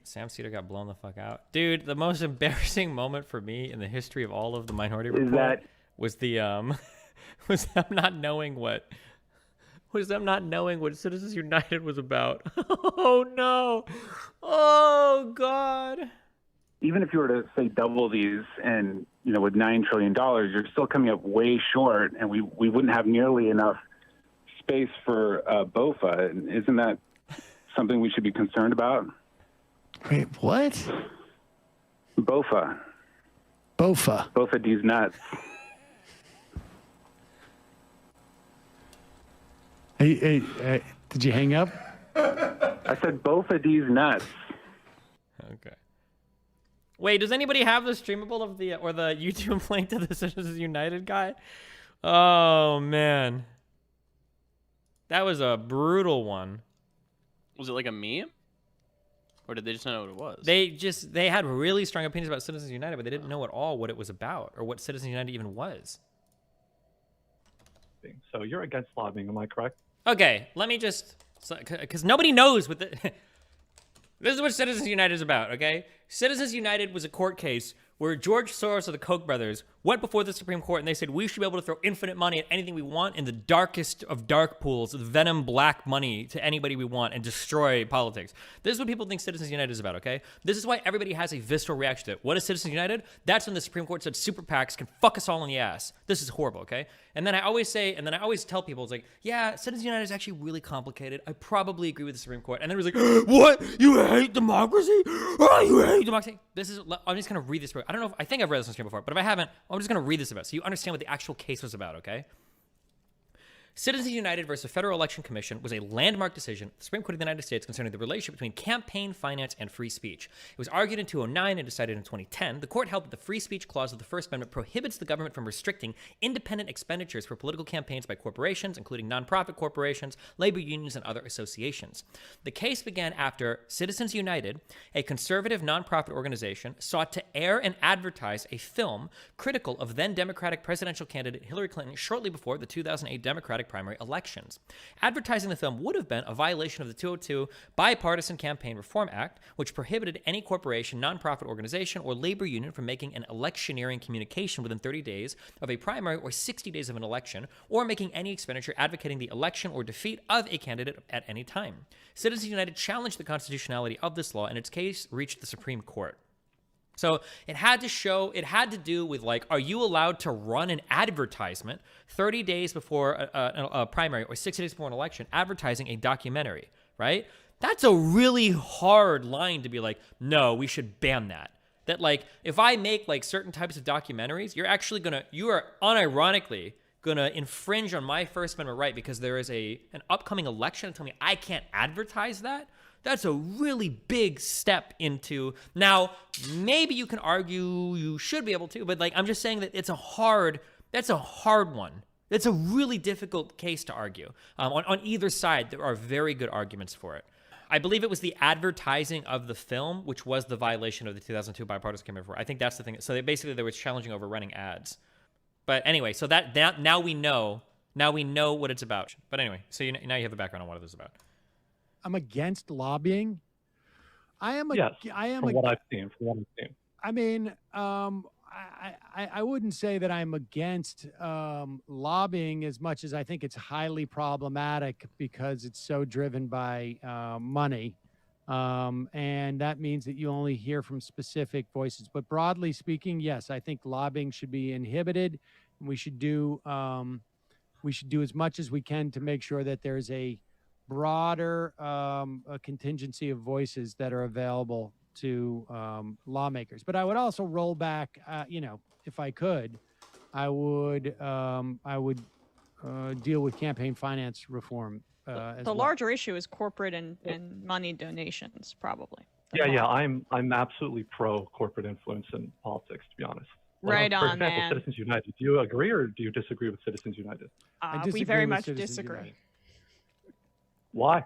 Sam Seder got blown the fuck out. Dude, the most embarrassing moment for me in the history of all of the Minority Report was the was them not knowing what Citizens United was about. Oh no. Oh God. Even if you were to say double these and, with $9 trillion, you're still coming up way short, and we wouldn't have nearly enough space for BOFA. Isn't that something we should be concerned about? Wait, what? BOFA. BOFA. BOFA D's nuts. Hey, did you hang up? I said BOFA D's nuts. Okay. Wait, does anybody have the streamable of the YouTube link to the Citizens United guy? Oh man, that was a brutal one. Was it like a meme, or did they just not know what it was? They had really strong opinions about Citizens United, but they didn't know at all what it was about or what Citizens United even was. So you're against lobbying, am I correct? Okay, let me just, because nobody knows what the. This is what Citizens United is about, okay? Citizens United was a court case where George Soros of the Koch brothers went before the Supreme Court and they said we should be able to throw infinite money at anything we want in the darkest of dark pools, venom black money to anybody we want and destroy politics. This is what people think Citizens United is about, okay? This is why everybody has a visceral reaction to it. What is Citizens United? That's when the Supreme Court said super PACs can fuck us all in the ass. This is horrible, okay? And then I always tell people, it's like, yeah, Citizens United is actually really complicated. I probably agree with the Supreme Court. And then it was like, what? You hate democracy? Oh, you hate democracy? I'm just going to read this. I don't know I think I've read this on stream before, but if I haven't, I'm just going to read this about so you understand what the actual case was about, okay? Citizens United versus Federal Election Commission was a landmark decision of the Supreme Court of the United States concerning the relationship between campaign finance and free speech. It was argued in 2009 and decided in 2010. The court held that the free speech clause of the First Amendment prohibits the government from restricting independent expenditures for political campaigns by corporations, including nonprofit corporations, labor unions, and other associations. The case began after Citizens United, a conservative nonprofit organization, sought to air and advertise a film critical of then Democratic presidential candidate Hillary Clinton shortly before the 2008 Democratic primary elections. Advertising the film would have been a violation of the 2002 Bipartisan Campaign Reform Act, which prohibited any corporation, nonprofit organization, or labor union from making an electioneering communication within 30 days of a primary or 60 days of an election, or making any expenditure advocating the election or defeat of a candidate at any time. Citizens United challenged the constitutionality of this law, and its case reached the Supreme Court. So it had to do with, like, are you allowed to run an advertisement 30 days before a primary or 60 days before an election advertising a documentary, right? That's a really hard line to be like, no, we should ban that. That, like, if I make, like, certain types of documentaries, you are unironically gonna infringe on my First Amendment right because there is an upcoming election and tell me I can't advertise that. That's a really big step into, now, maybe you can argue you should be able to, but, like, I'm just saying that that's a hard one. It's a really difficult case to argue. On either side, there are very good arguments for it. I believe it was the advertising of the film, which was the violation of the 2002 Bipartisan Campaign Reform. I think that's the thing. So they were challenging over running ads. But anyway, so that now we know what it's about. But anyway, so now you have a background on what it is about. I'm against lobbying. I am. From what I've seen. I mean, I wouldn't say that I'm against lobbying as much as I think it's highly problematic because it's so driven by money. And that means that you only hear from specific voices. But broadly speaking, yes, I think lobbying should be inhibited. And we should do as much as we can to make sure that there's a broader a contingency of voices that are available to lawmakers. But I would also roll back, if I could, I would deal with campaign finance reform. The larger issue is corporate and money donations, probably. I'm absolutely pro corporate influence in politics, to be honest. Right for on, example, man. Citizens United. Do you agree or do you disagree with Citizens United? We very much disagree. Why?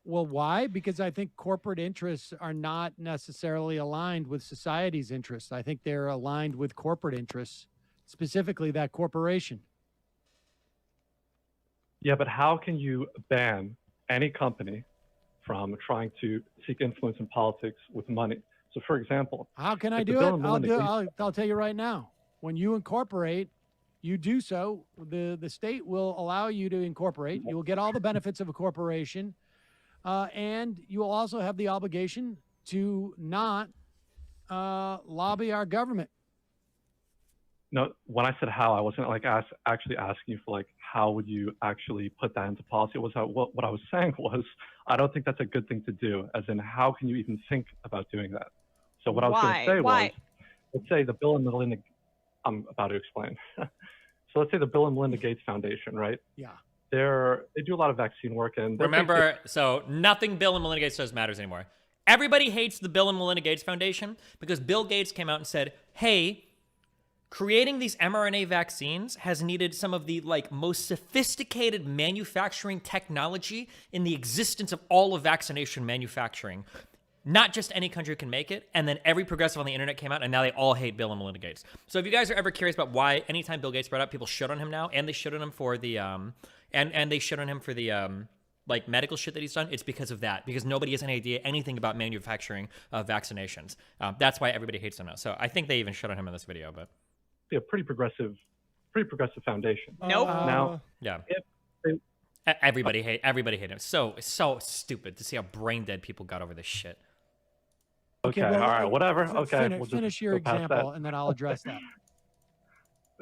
Well, why? Because I think corporate interests are not necessarily aligned with society's interests. I think they're aligned with corporate interests, specifically that corporation. Yeah, but how can you ban any company from trying to seek influence in politics with money. So, for example, How can I if the do Bill it? and Melinda Gates- I'll tell you right now. When you incorporate, you do so. The state will allow you to incorporate. You will get all the benefits of a corporation, and you will also have the obligation to not lobby our government. No, when I said how, I wasn't like actually asking you for like how would you actually put that into policy. What I was saying was I don't think that's a good thing to do. As in, how can you even think about doing that? So what I was going to say was, let's say the Bill and Melinda. I'm about to explain. So let's say the Bill and Melinda Gates Foundation, right? Yeah. They do a lot of vaccine work, and Remember, so nothing Bill and Melinda Gates does matters anymore. Everybody hates the Bill and Melinda Gates Foundation because Bill Gates came out and said, hey, creating these mRNA vaccines has needed some of the like most sophisticated manufacturing technology in the existence of all of vaccination manufacturing. Not just any country can make it. And then every progressive on the internet came out, and now they all hate Bill and Melinda Gates. So if you guys are ever curious about why anytime Bill Gates brought up, people shit on him now, and they shit on him for the and they shit on him for the like medical shit that he's done, it's because of that. Because nobody has any idea anything about manufacturing vaccinations. That's why everybody hates him now. So I think they even shit on him in this video, but a pretty progressive foundation. Nope. Now, yeah. if Everybody hate him. So stupid to see how brain dead people got over this shit. Okay, well, all right, whatever. Okay, we'll just finish your go past example, that. and then I'll address that.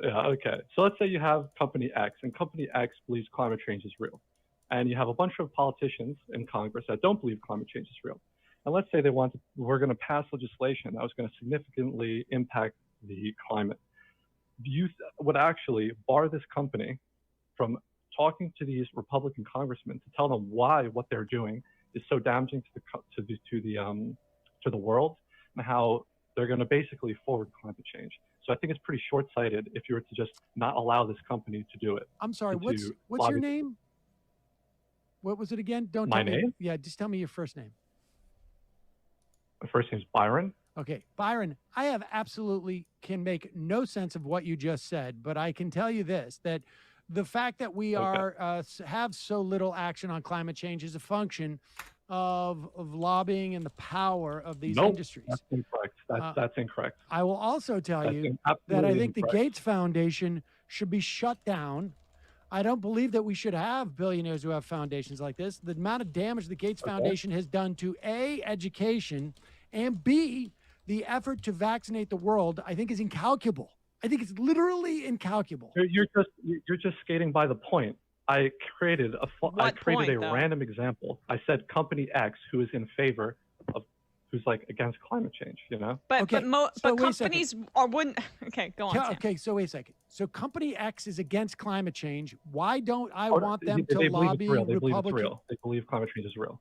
Yeah, okay. So let's say you have Company X, and Company X believes climate change is real. And you have a bunch of politicians in Congress that don't believe climate change is real. And let's say we're going to pass legislation that was going to significantly impact the climate. You would actually bar this company from talking to these Republican congressmen to tell them why what they're doing is so damaging to the world, and how they're going to basically forward climate change. So I think it's pretty short-sighted if you were to just not allow this company to do it. I'm sorry. What's your name? What was it again? Don't My tell me. name? Yeah, just tell me your first name. My first name is Byron. Okay, Byron, I have absolutely can make no sense of what you just said, but I can tell you this, that the fact that we have so little action on climate change is a function of lobbying and the power of these industries. That's incorrect. That's incorrect. I will also tell you that I think the Gates Foundation should be shut down. I don't believe that we should have billionaires who have foundations like this. The amount of damage the Gates Foundation has done to A, education, and B, the effort to vaccinate the world, I think is incalculable. I think it's literally incalculable. You're just skating by the point. I created a random example. I said Company X, who is in favor of, who's like against climate change. You know. But companies wouldn't. Okay, go on. Sam. Okay, so wait a second. So Company X is against climate change. Why don't I want them to lobby Republican? They believe climate change is real.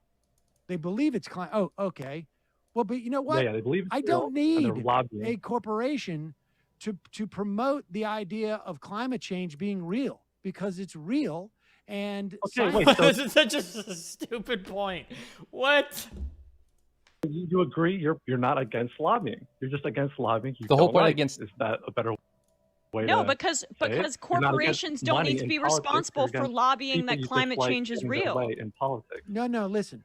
They believe it's climate. Oh, okay. Well, but you know what? Yeah, they believe it's I real, don't need lobbying. a corporation to promote the idea of climate change being real, because it's real. And this is such a stupid point. What? You agree? You're not against lobbying. You're just against lobbying. The whole point against is that a better way? No, to because corporations don't need to be responsible for lobbying that climate change is real. In politics. No, listen.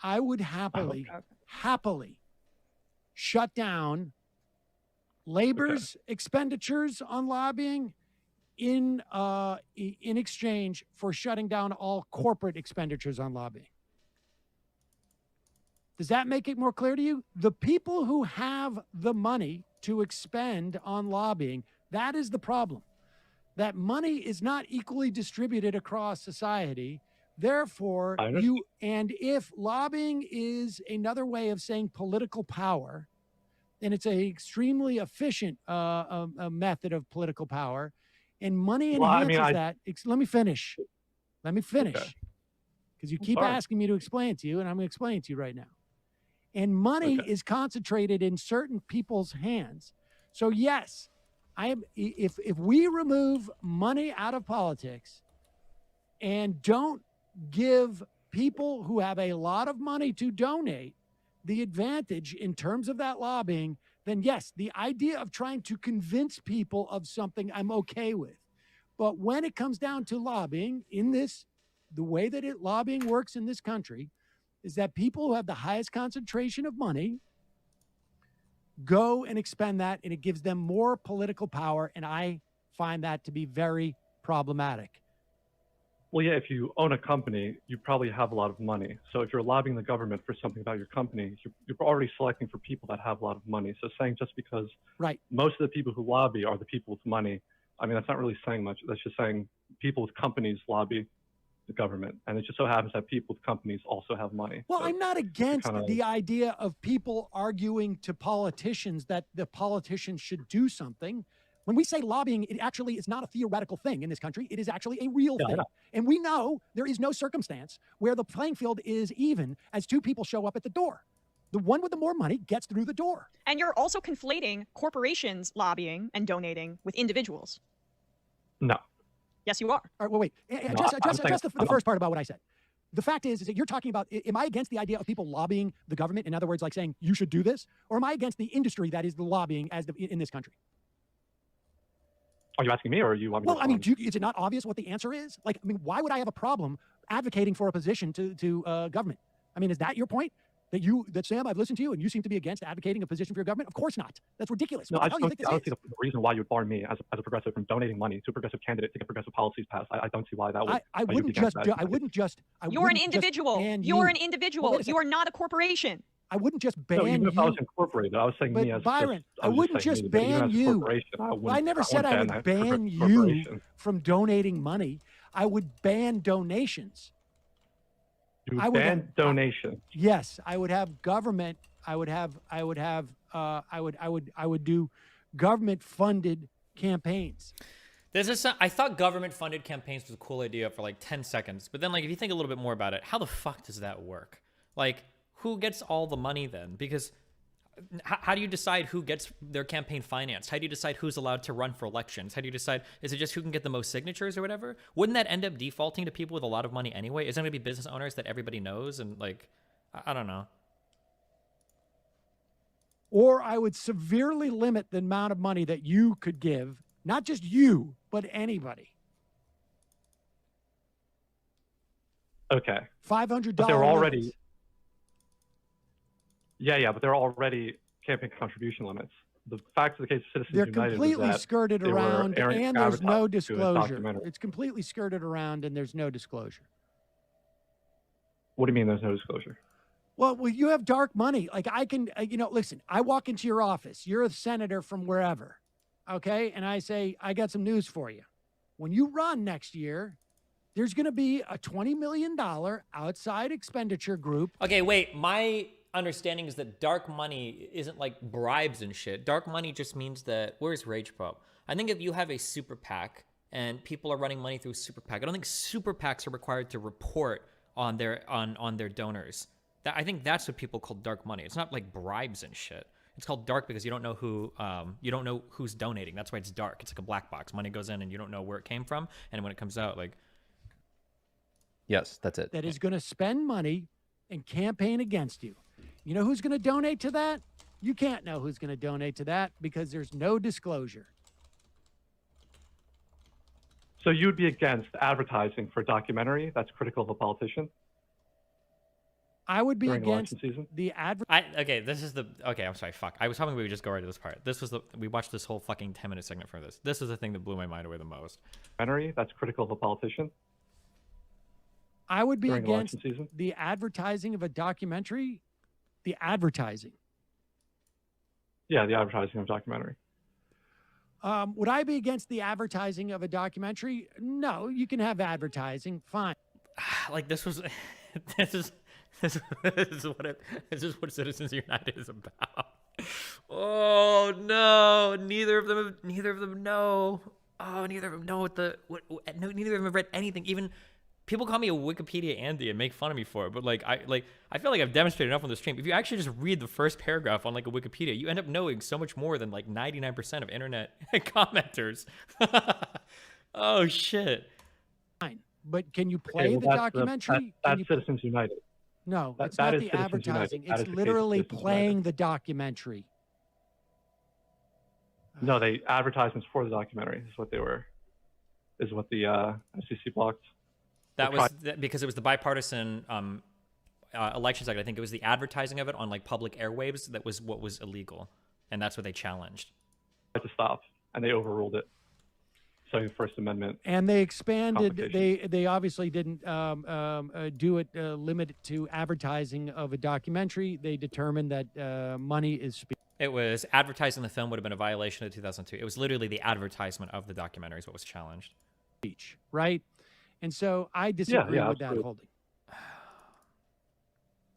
I would happily shut down labor's expenditures on lobbying in exchange for shutting down all corporate expenditures on lobbying. Does that make it more clear to you? The people who have the money to expend on lobbying, that is the problem. That money is not equally distributed across society. Therefore, if lobbying is another way of saying political power, and it's an extremely efficient method of political power, and money enhances that. Let me finish. Because you keep asking me to explain it to you, and I'm going to explain it to you right now. And money is concentrated in certain people's hands. So yes, if we remove money out of politics and don't give people who have a lot of money to donate the advantage in terms of that lobbying, then yes, the idea of trying to convince people of something I'm okay with. But when it comes down to lobbying in this, the way that lobbying works in this country, is that people who have the highest concentration of money go and expend that, and it gives them more political power. And I find that to be very problematic. Well, yeah, if you own a company, you probably have a lot of money. So if you're lobbying the government for something about your company, you're already selecting for people that have a lot of money. So saying just because most of the people who lobby are the people with money, I mean, that's not really saying much. That's just saying people with companies lobby the government. And it just so happens that people with companies also have money. Well, so I'm not against the idea of people arguing to politicians that the politicians should do something. When we say lobbying, it actually is not a theoretical thing in this country. It is actually a real thing. And we know there is no circumstance where the playing field is even as two people show up at the door. The one with the more money gets through the door. And you're also conflating corporations lobbying and donating with individuals. No. Yes, you are. All right, well, wait. Address the first part about what I said. The fact is that you're talking about, am I against the idea of people lobbying the government? In other words, like saying, you should do this? Or am I against the industry that is the lobbying in this country? Are you asking me, or are you want me to I mean, is it not obvious what the answer is? Like, I mean, why would I have a problem advocating for a position to government? I mean, is that your point? That Sam, I've listened to you, and you seem to be against advocating a position for your government? Of course not. That's ridiculous. No, I don't see the reason why you'd bar me as a progressive from donating money to a progressive candidate to get progressive policies passed. I don't see why that would. I wouldn't just. You're an individual. You're an individual. You are not a corporation. I wouldn't just ban you. Even if I was incorporated, I was saying me as Byron, I wouldn't just ban you. I never said I would ban you from donating money. I would ban donations. You would ban donations. Yes, I would have government. I would do government-funded campaigns. I thought government-funded campaigns was a cool idea for like 10 seconds, but then like if you think a little bit more about it, how the fuck does that work? Like, who gets all the money then? Because how do you decide who gets their campaign financed? How do you decide who's allowed to run for elections? How do you decide, is it just who can get the most signatures or whatever? Wouldn't that end up defaulting to people with a lot of money anyway? Isn't it going to be business owners that everybody knows? And like, I don't know. Or I would severely limit the amount of money that you could give, not just you, but anybody. Okay. $500. But they're already. Yeah, but there are already campaign contribution limits. The fact of the case of Citizens United is that they're completely skirted around, and there's no disclosure. It's completely skirted around, and there's no disclosure. What do you mean there's no disclosure? Well, you have dark money. Like I can, listen, I walk into your office. You're a senator from wherever, okay? And I say, I got some news for you. When you run next year, there's going to be a $20 million outside expenditure group. Okay, wait, my understanding is that dark money isn't like bribes and shit. Dark money just means that, where's Rage Pop? I think if you have a super PAC and people are running money through super PAC, I don't think super PACs are required to report on their donors. I think that's what people call dark money. It's not like bribes and shit. It's called dark because you don't know who's donating. That's why it's dark. It's like a black box. Money goes in and you don't know where it came from, and when it comes out, like. Yes, that's it. That is going to spend money and campaign against you. You know who's going to donate to that? You can't know who's going to donate to that because there's no disclosure. So you would be against advertising for a documentary that's critical of a politician? I would be against the Okay, I'm sorry. Fuck. I was hoping we would just go right to this part. We watched this whole fucking 10-minute segment for this. This is the thing that blew my mind away the most. Documentary that's critical of a politician? I would be against the advertising of a documentary. The advertising. Yeah, the advertising of a documentary. Would I be against the advertising of a documentary? No, you can have advertising. Fine. Like this is what Citizens United is about. Oh no! Neither of them know. Oh, neither of them know neither of them have read anything. Even people call me a Wikipedia Andy and make fun of me for it, but I feel like I've demonstrated enough on the stream. If you actually just read the first paragraph on like a Wikipedia, you end up knowing so much more than like 99% of internet commenters. Oh shit! Fine, but can you play the documentary? That's Citizens United. No, it's not the advertising. It's literally playing the documentary. No, they advertisements for the documentary is what the FCC blocked. That was because it was the bipartisan Elections Act, I think it was the advertising of it on like public airwaves that was what was illegal, and that's what they challenged. To stop, and they overruled it. So First Amendment. And they expanded. They obviously didn't do it limit it to advertising of a documentary. They determined that money is speech. It was advertising the film would have been a violation of 2002. It was literally the advertisement of the documentary is what was challenged. Right? And so I disagree with that holding.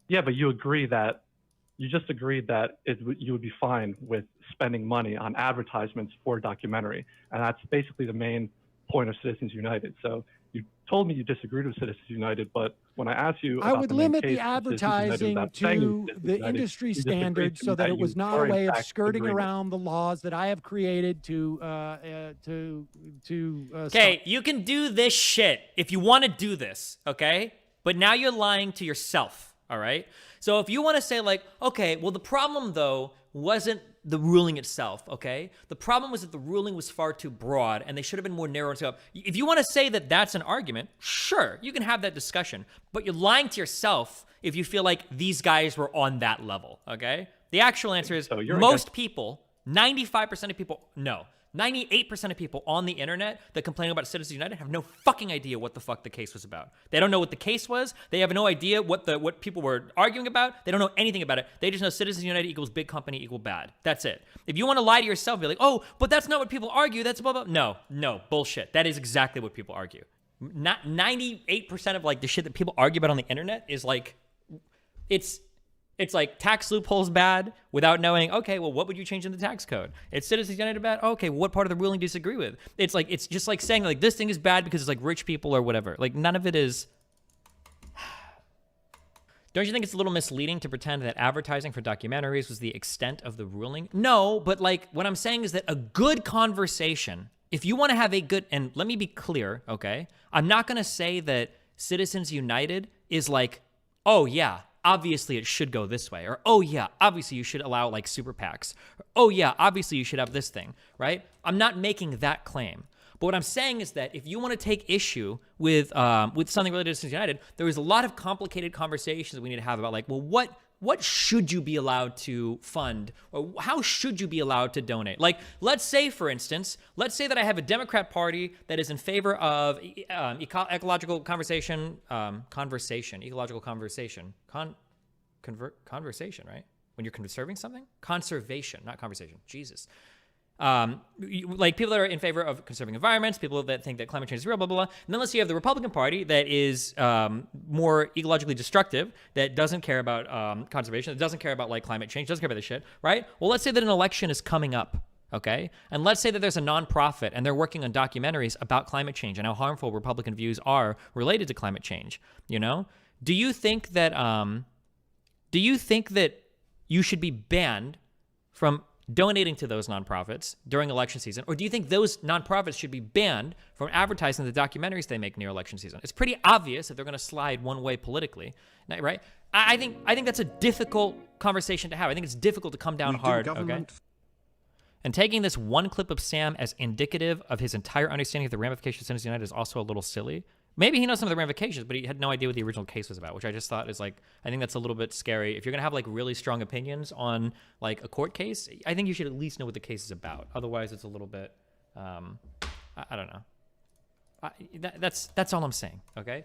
Yeah, but you just agreed that you would be fine with spending money on advertisements for a documentary. And that's basically the main point of Citizens United. So you told me you disagreed with Citizens United, but when I asked you I would limit the advertising to the industry standards so that it was not a way of skirting around the laws that I have created to okay, you can do this shit if you want to do this, okay? But now you're lying to yourself, all right? So if you want to say like, okay, well, the problem though wasn't the ruling itself, okay? The problem was that the ruling was far too broad and they should have been more narrow and scope. If you want to say that that's an argument, sure, you can have that discussion, but you're lying to yourself if you feel like these guys were on that level, okay? The actual answer is most people, 95% of people, no. 98% of people on the internet that complain about Citizens United have no fucking idea what the fuck the case was about. They don't know what the case was. They have no idea what people were arguing about. They don't know anything about it. They just know Citizens United equals big company equal bad. That's it. If you want to lie to yourself, be like, oh, but that's not what people argue. That's blah, blah. No, bullshit. That is exactly what people argue. Not 98% of like the shit that people argue about on the internet is like, it's like tax loopholes bad without knowing, okay, well, what would you change in the tax code? It's Citizens United bad? Okay, well, what part of the ruling do you disagree with? It's just like saying like this thing is bad because it's like rich people or whatever. Like none of it is. Don't you think it's a little misleading to pretend that advertising for documentaries was the extent of the ruling? No, but like what I'm saying is that a good conversation, if you want to have a good, and let me be clear, okay? I'm not going to say that Citizens United is like, oh yeah, obviously it should go this way, or oh yeah, obviously you should allow like super PACs, or oh yeah, obviously you should have this thing, right? I'm not making that claim. But what I'm saying is that if you want to take issue with something related to Citizens United, there is a lot of complicated conversations that we need to have about like, well, what should you be allowed to fund, or how should you be allowed to donate? Like, let's say, for instance, that I have a Democrat Party that is in favor of ecological conversation, right? When you're conserving something? Conservation, not conversation. Jesus. Like people that are in favor of conserving environments, people that think that climate change is real, blah, blah, blah. And then let's say you have the Republican Party that is more ecologically destructive, that doesn't care about conservation, that doesn't care about like climate change, doesn't care about this shit, right? Well, let's say that an election is coming up, okay? And let's say that there's a nonprofit and they're working on documentaries about climate change and how harmful Republican views are related to climate change, you know? Do you think that you should be banned from donating to those nonprofits during election season? Or do you think those nonprofits should be banned from advertising the documentaries they make near election season? It's pretty obvious that they're going to slide one way politically, right? I think that's a difficult conversation to have. I think it's difficult to come down hard, okay? And taking this one clip of Sam as indicative of his entire understanding of the ramifications of Citizens United is also a little silly. Maybe he knows some of the ramifications, but he had no idea what the original case was about, which I just thought is like, I think that's a little bit scary. If you're going to have like really strong opinions on like a court case, I think you should at least know what the case is about. Otherwise, it's a little bit, I don't know. That's all I'm saying, okay?